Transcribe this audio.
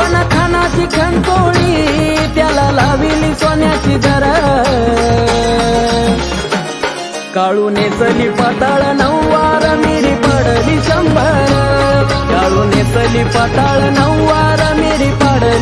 दोन खानाची खंतोळी त्याला लाविली सोन्याची धर काळू नेसली पाताळ नऊवार मिरी पडली 100 काळू नेसली पाताळ नऊवार मिरी पडली